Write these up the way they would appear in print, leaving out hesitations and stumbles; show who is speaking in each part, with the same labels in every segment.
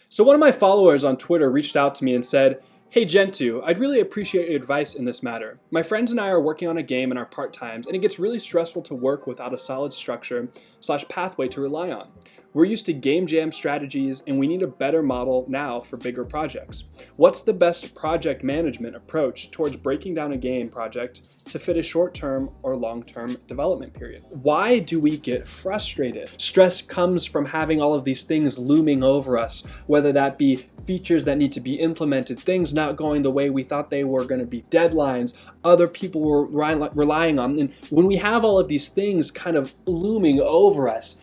Speaker 1: So one of my followers on Twitter reached out to me and said, "Hey Gentoo, I'd really appreciate your advice in this matter. My friends and I are working on a game in our part-times, and it gets really stressful to work without a solid structure/pathway to rely on. We're used to game jam strategies, and we need a better model now for bigger projects. What's the best project management approach towards breaking down a game project to fit a short-term or long-term development period?" Why do we get frustrated? Stress comes from having all of these things looming over us, whether that be features that need to be implemented, things not going the way we thought they were going to be, deadlines, other people we're relying on. And when we have all of these things kind of looming over us,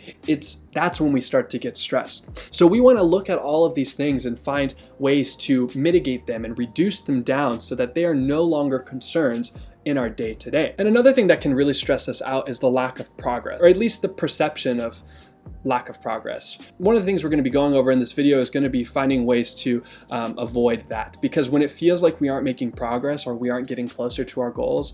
Speaker 1: that's when we start to get stressed. So we want to look at all of these things and find ways to mitigate them and reduce them down so that they are no longer concerns in our day-to-day. And another thing that can really stress us out is the lack of progress, or at least the perception of lack of progress. One of the things we're going to be going over in this video is going to be finding ways to avoid that, because when it feels like we aren't making progress or we aren't getting closer to our goals,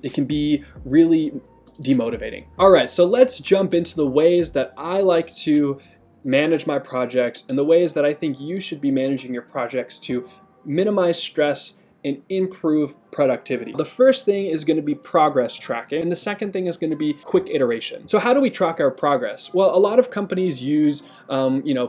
Speaker 1: it can be really demotivating. All right, so let's jump into the ways that I like to manage my projects and the ways that I think you should be managing your projects to minimize stress and improve productivity. The first thing is going to be progress tracking, and the second thing is going to be quick iteration. So how do we track our progress? Well, a lot of companies use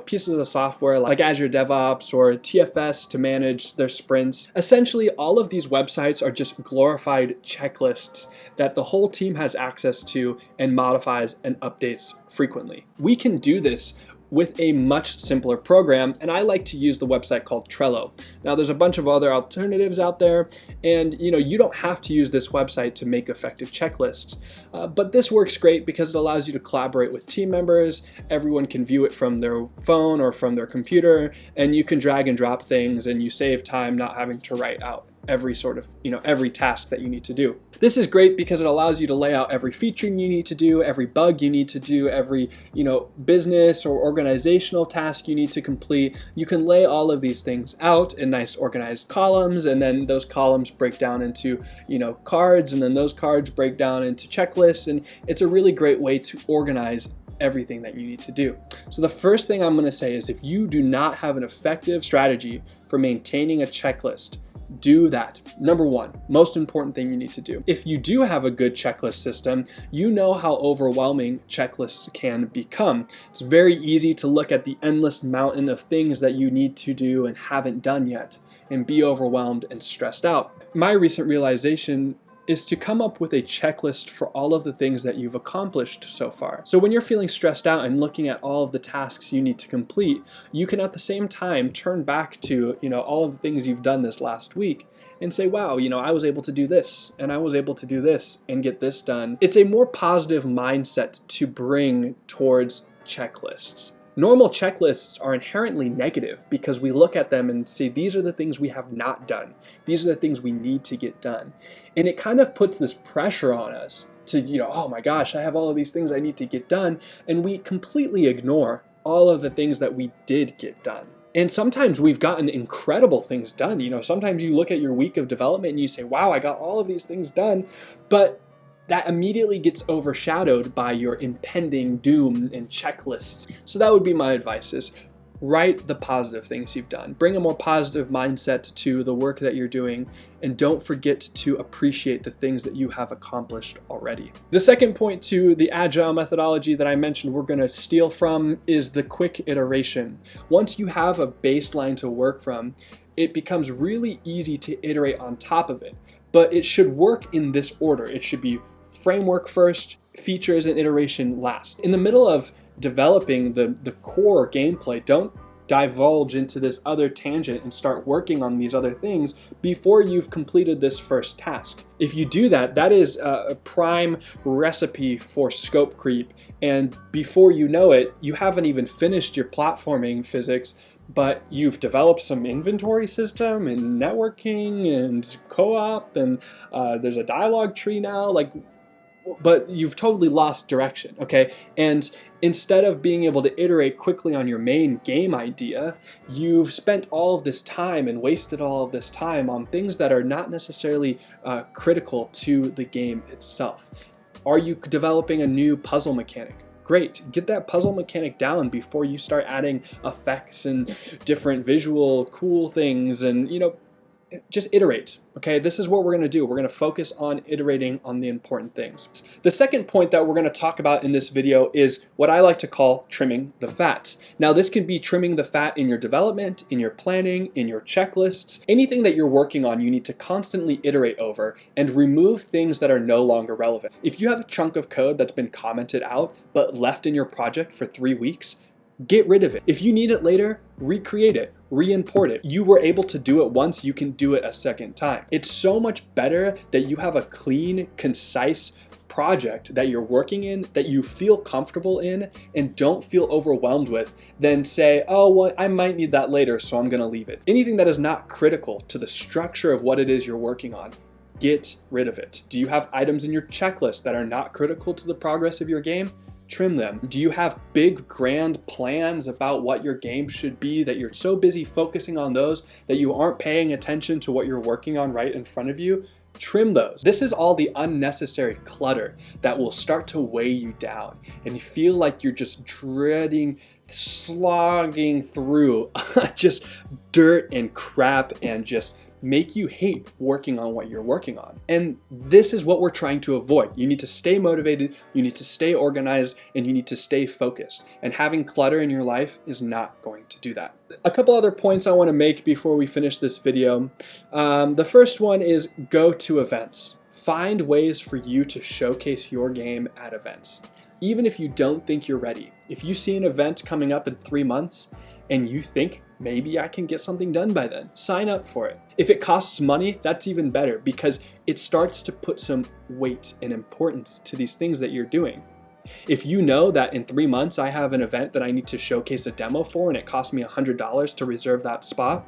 Speaker 1: pieces of software like Azure DevOps or TFS to manage their sprints. Essentially, all of these websites are just glorified checklists that the whole team has access to and modifies and updates frequently. We can do this with a much simpler program, and I like to use the website called Trello. Now there's a bunch of other alternatives out there, and you don't have to use this website to make effective checklists, but this works great because it allows you to collaborate with team members. Everyone can view it from their phone or from their computer, and you can drag and drop things, and you save time not having to write out every every task that you need to do. This is great because it allows you to lay out every feature you need to do, every bug you need to do, every business or organizational task you need to complete. You can lay all of these things out in nice organized columns, and then those columns break down into cards, and then those cards break down into checklists, and it's a really great way to organize everything that you need to do. So the first thing I'm going to say is, if you do not have an effective strategy for maintaining a checklist, do that. Number one, most important thing you need to do. If you do have a good checklist system, you know how overwhelming checklists can become. It's very easy to look at the endless mountain of things that you need to do and haven't done yet and be overwhelmed and stressed out. My recent realization is to come up with a checklist for all of the things that you've accomplished so far. So when you're feeling stressed out and looking at all of the tasks you need to complete, you can at the same time turn back to all of the things you've done this last week and say, wow, I was able to do this, and I was able to do this and get this done. It's a more positive mindset to bring towards checklists. Normal checklists are inherently negative because we look at them and say, these are the things we have not done. These are the things we need to get done. And it kind of puts this pressure on us to, oh my gosh, I have all of these things I need to get done. And we completely ignore all of the things that we did get done. And sometimes we've gotten incredible things done. Sometimes you look at your week of development and you say, wow, I got all of these things done. But that immediately gets overshadowed by your impending doom and checklists. So that would be my advice, is write the positive things you've done. Bring a more positive mindset to the work that you're doing, and don't forget to appreciate the things that you have accomplished already. The second point to the agile methodology that I mentioned we're going to steal from is the quick iteration. Once you have a baseline to work from, it becomes really easy to iterate on top of it. But it should work in this order. It should be framework first, features and iteration last. In the middle of developing the core gameplay, don't divulge into this other tangent and start working on these other things before you've completed this first task. If you do that, that is a prime recipe for scope creep, and before you know it, you haven't even finished your platforming physics, but you've developed some inventory system and networking and co-op, and there's a dialogue tree now, but you've totally lost direction, okay? And instead of being able to iterate quickly on your main game idea, you've spent all of this time and wasted all of this time on things that are not necessarily critical to the game itself. Are you developing a new puzzle mechanic? Great, get that puzzle mechanic down before you start adding effects and different visual cool things, and just iterate. Okay, this is what we're going to do. We're going to focus on iterating on the important things. The second point that we're going to talk about in this video is what I like to call trimming the fat. Now, this could be trimming the fat in your development, in your planning, in your checklists. Anything that you're working on, you need to constantly iterate over and remove things that are no longer relevant. If you have a chunk of code that's been commented out but left in your project for 3 weeks, get rid of it. If you need it later, recreate it, re-import it. You were able to do it once, you can do it a second time. It's so much better that you have a clean, concise project that you're working in, that you feel comfortable in and don't feel overwhelmed with, than say, oh, well, I might need that later, so I'm gonna leave it. Anything that is not critical to the structure of what it is you're working on, get rid of it. Do you have items in your checklist that are not critical to the progress of your game? Trim them. Do you have big grand plans about what your game should be that you're so busy focusing on those that you aren't paying attention to what you're working on right in front of you? Trim those. This is all the unnecessary clutter that will start to weigh you down and you feel like you're just dreading, slogging through just dirt and crap and just make you hate working on what you're working on. And this is what we're trying to avoid. You need to stay motivated, you need to stay organized, and you need to stay focused. And having clutter in your life is not going to do that. A couple other points I want to make before we finish this video. The first one is go to events. Find ways for you to showcase your game at events. Even if you don't think you're ready. If you see an event coming up in 3 months and you think, maybe I can get something done by then, sign up for it. If it costs money, that's even better because it starts to put some weight and importance to these things that you're doing. If you know that in 3 months I have an event that I need to showcase a demo for and it costs me $100 to reserve that spot,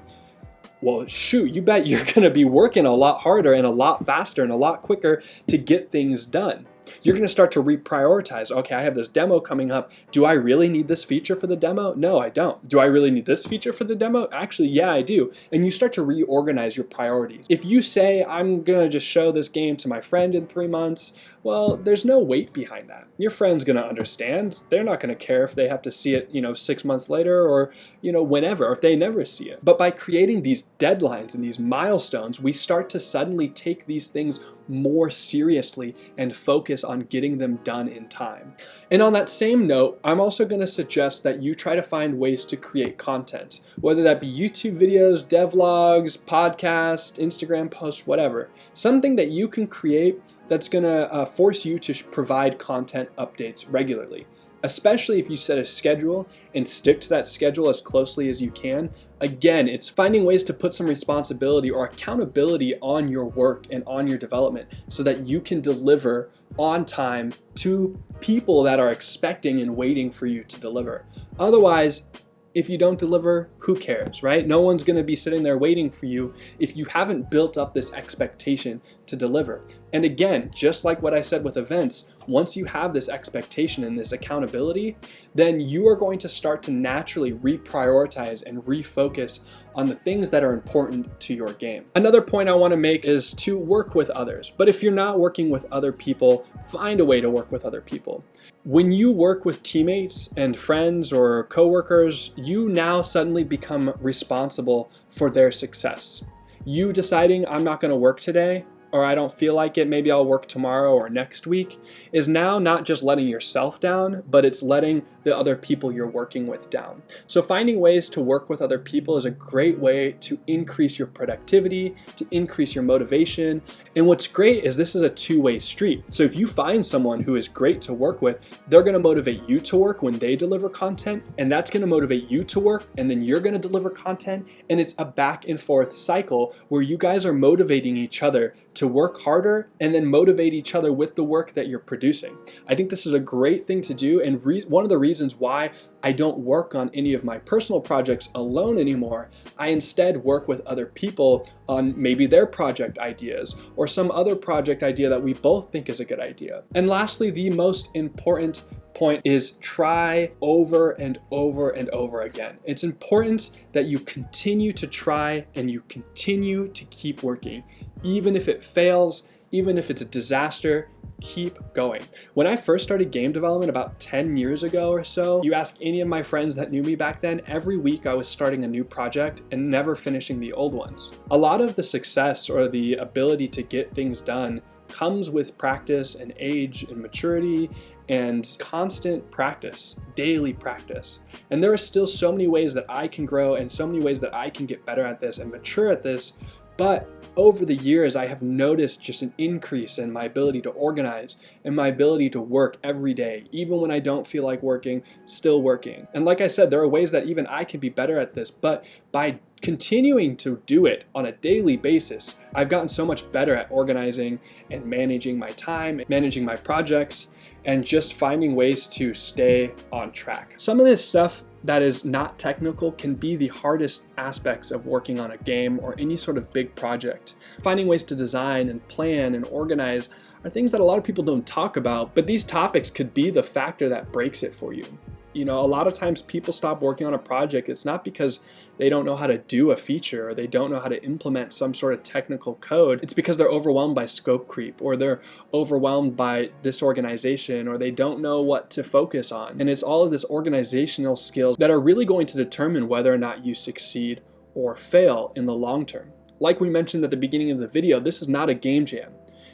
Speaker 1: well, shoot, you bet you're gonna be working a lot harder and a lot faster and a lot quicker to get things done. You're going to start to reprioritize. Okay, I have this demo coming up. Do I really need this feature for the demo? No, I don't. Do I really need this feature for the demo? Actually, yeah, I do. And you start to reorganize your priorities. If you say, I'm going to just show this game to my friend in 3 months, well, there's no weight behind that. Your friend's going to understand. They're not going to care if they have to see it, 6 months later or, whenever, or if they never see it. But by creating these deadlines and these milestones, we start to suddenly take these things more seriously and focus on getting them done in time. And on that same note, I'm also going to suggest that you try to find ways to create content, whether that be YouTube videos, devlogs, podcasts, Instagram posts, whatever. Something that you can create that's going to force you to provide content updates regularly. Especially if you set a schedule and stick to that schedule as closely as you can. Again, it's finding ways to put some responsibility or accountability on your work and on your development so that you can deliver on time to people that are expecting and waiting for you to deliver. Otherwise, if you don't deliver, who cares, right? No one's going to be sitting there waiting for you if you haven't built up this expectation to deliver. And again, just like what I said with events, once you have this expectation and this accountability, then you are going to start to naturally reprioritize and refocus on the things that are important to your game. Another point I want to make is to work with others. But if you're not working with other people, find a way to work with other people. When you work with teammates and friends or coworkers, you now suddenly become responsible for their success. You deciding, I'm not going to work today, or I don't feel like it, maybe I'll work tomorrow or next week, is now not just letting yourself down, but it's letting the other people you're working with down. So finding ways to work with other people is a great way to increase your productivity, to increase your motivation. And what's great is this is a two-way street. So if you find someone who is great to work with, they're going to motivate you to work when they deliver content, and that's going to motivate you to work, and then you're going to deliver content, and it's a back and forth cycle where you guys are motivating each other to work harder and then motivate each other with the work that you're producing. I think this is a great thing to do, and one of the reasons why I don't work on any of my personal projects alone anymore. I instead work with other people on maybe their project ideas or some other project idea that we both think is a good idea. And lastly, the most important point is try over and over and over again. It's important that you continue to try and you continue to keep working. Even if it fails, even if it's a disaster, keep going. When I first started game development about 10 years ago or so, you ask any of my friends that knew me back then, every week I was starting a new project and never finishing the old ones. A lot of the success or the ability to get things done comes with practice and age and maturity and constant practice, daily practice. And there are still so many ways that I can grow and so many ways that I can get better at this and mature at this, but over the years, I have noticed just an increase in my ability to organize and my ability to work every day, even when I don't feel like working, still working. And like I said, there are ways that even I can be better at this, but by continuing to do it on a daily basis, I've gotten so much better at organizing and managing my time, managing my projects, and just finding ways to stay on track. Some of this stuff that is not technical can be the hardest aspects of working on a game or any sort of big project. Finding ways to design and plan and organize are things that a lot of people don't talk about, but these topics could be the factor that breaks it for you. You know, a lot of times people stop working on a project. It's not because they don't know how to do a feature or they don't know how to implement some sort of technical code. It's because they're overwhelmed by scope creep, or they're overwhelmed by disorganization, or they don't know what to focus on. And it's all of this organizational skills that are really going to determine whether or not you succeed or fail in the long term. Like we mentioned at the beginning of the video, this is not a game jam.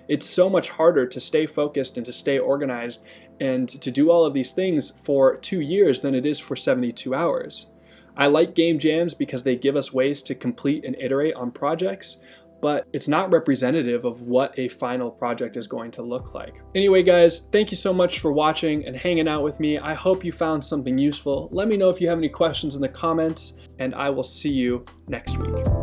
Speaker 1: It's so much harder to stay focused and to stay organized and to do all of these things for 2 years than it is for 72 hours. I like game jams because they give us ways to complete and iterate on projects, but it's not representative of what a final project is going to look like. Anyway, guys, thank you so much for watching and hanging out with me. I hope you found something useful. Let me know if you have any questions in the comments, and I will see you next week.